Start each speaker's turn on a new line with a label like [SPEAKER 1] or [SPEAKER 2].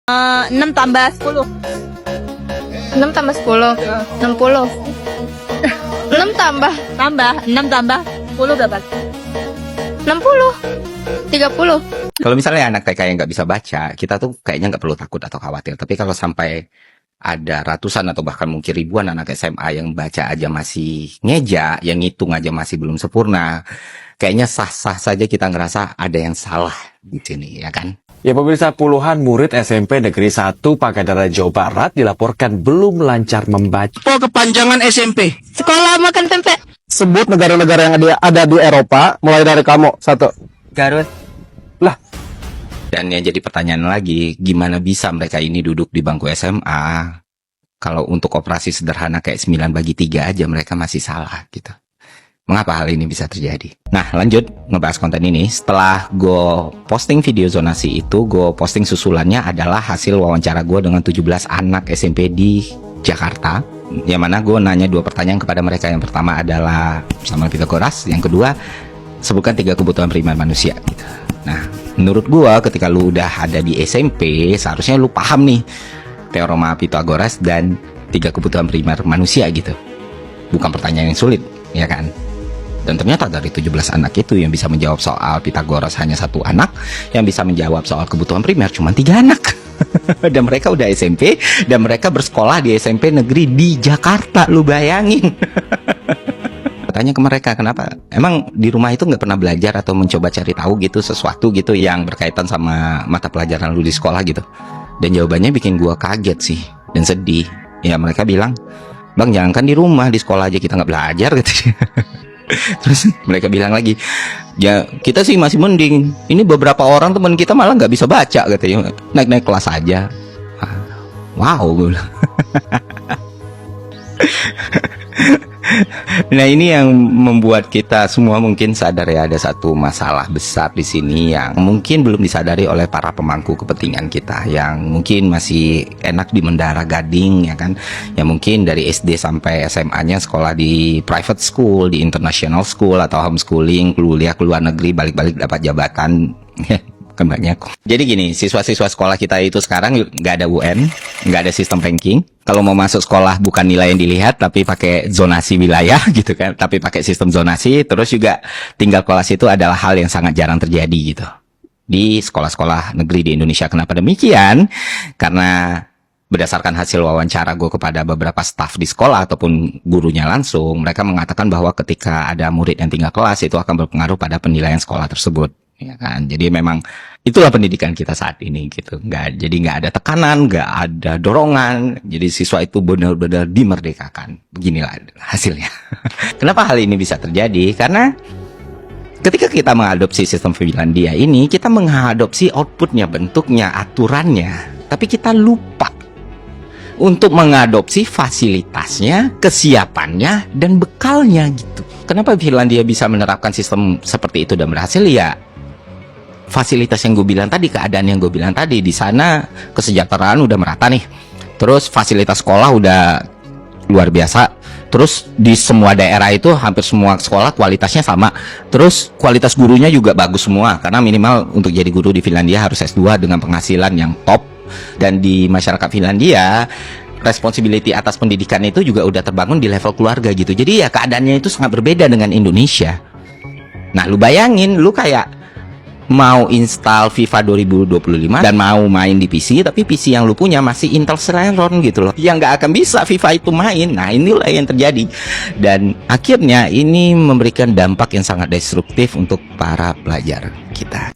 [SPEAKER 1] 6 tambah 10.
[SPEAKER 2] 6 tambah 10 60. 6 tambah
[SPEAKER 1] 6 tambah 10 berapa?
[SPEAKER 2] 60 30.
[SPEAKER 3] Kalau misalnya anak TK yang nggak bisa baca, kita tuh kayaknya nggak perlu takut atau khawatir. Tapi kalau sampai ada ratusan atau bahkan mungkin ribuan anak SMA yang baca aja masih ngeja, yang ngitung aja masih belum sempurna, kayaknya sah-sah saja kita ngerasa ada yang salah di sini, ya kan?
[SPEAKER 4] Ya pemirsa, puluhan murid SMP Negeri 1 Pakadara Jawa Barat dilaporkan belum lancar membaca.
[SPEAKER 5] Apa kepanjangan SMP?
[SPEAKER 2] Sekolah makan pempek.
[SPEAKER 5] Sebut negara-negara yang ada di Eropa, mulai dari kamu. 1.
[SPEAKER 3] Garut.
[SPEAKER 5] Lah.
[SPEAKER 3] Dan yang jadi pertanyaan lagi, gimana bisa mereka ini duduk di bangku SMA? Kalau untuk operasi sederhana kayak 9/3 aja mereka masih salah gitu. Mengapa hal ini bisa terjadi? Nah, lanjut ngebahas konten ini. Setelah gue posting video zonasi itu, gue posting susulannya adalah hasil wawancara gue dengan 17 anak SMP di Jakarta. Yang mana gue nanya 2 pertanyaan kepada mereka. Yang pertama adalah sama Pitagoras. Yang kedua, sebutkan 3 kebutuhan primer manusia gitu. Nah, menurut gue ketika lu udah ada di SMP, seharusnya lu paham nih teorema Pitagoras dan 3 kebutuhan primer manusia gitu. Bukan pertanyaan yang sulit, ya kan? Dan ternyata dari 17 anak itu yang bisa menjawab soal Pitagoras hanya 1 anak, yang bisa menjawab soal kebutuhan primer cuma 3 anak. Dan mereka udah SMP, dan mereka bersekolah di SMP negeri di Jakarta, lu bayangin. Tanya ke mereka, kenapa? Emang di rumah itu nggak pernah belajar atau mencoba cari tahu gitu sesuatu gitu yang berkaitan sama mata pelajaran lu di sekolah gitu? Dan jawabannya bikin gua kaget sih dan sedih. Ya mereka bilang, Bang, jangankan di rumah, di sekolah aja kita nggak belajar gitu. Terus mereka bilang lagi, ya kita sih masih mending. Ini beberapa orang teman kita malah nggak bisa baca katanya, naik-naik kelas aja. Wow, gue bilang. Nah, ini yang membuat kita semua mungkin sadar ya, ada satu masalah besar di sini yang mungkin belum disadari oleh para pemangku kepentingan kita, yang mungkin masih enak di Menara Gading, ya kan, yang mungkin dari SD sampai SMA-nya sekolah di private school, di international school atau homeschooling, kuliah ke luar negeri, balik-balik dapat jabatan. Kan banyak. Jadi gini, siswa-siswa sekolah kita itu sekarang nggak ada UN, nggak ada sistem ranking. Kalau mau masuk sekolah bukan nilai yang dilihat, tapi pakai zonasi wilayah gitu kan, tapi pakai sistem zonasi. Terus juga tinggal kelas itu adalah hal yang sangat jarang terjadi gitu di sekolah-sekolah negeri di Indonesia. Kenapa demikian? Karena berdasarkan hasil wawancara gue kepada beberapa staf di sekolah ataupun gurunya langsung, mereka mengatakan bahwa ketika ada murid yang tinggal kelas itu akan berpengaruh pada penilaian sekolah tersebut. Ya kan, jadi memang itulah pendidikan kita saat ini gitu. Jadi nggak ada tekanan, nggak ada dorongan. Jadi siswa itu benar-benar dimerdekakan. Beginilah hasilnya. Kenapa hal ini bisa terjadi? Karena ketika kita mengadopsi sistem Finlandia ini, kita mengadopsi outputnya, bentuknya, aturannya, tapi kita lupa untuk mengadopsi fasilitasnya, kesiapannya, dan bekalnya gitu. Kenapa Finlandia bisa menerapkan sistem seperti itu dan berhasil? Ya, fasilitas yang gue bilang tadi, keadaan yang gue bilang tadi, di sana kesejahteraan udah merata nih. Terus fasilitas sekolah udah luar biasa. Terus di semua daerah itu hampir semua sekolah kualitasnya sama. Terus kualitas gurunya juga bagus semua, karena minimal untuk jadi guru di Finlandia harus S2 dengan penghasilan yang top. Dan di masyarakat Finlandia, responsibility atas pendidikan itu juga udah terbangun di level keluarga gitu. Jadi ya keadaannya itu sangat berbeda dengan Indonesia. Nah, lu bayangin, lu kayak mau install FIFA 2025 dan mau main di PC, tapi PC yang lu punya masih Intel Celeron gitu loh, yang nggak akan bisa FIFA itu main. Nah, inilah yang terjadi, dan akhirnya ini memberikan dampak yang sangat destruktif untuk para pelajar kita.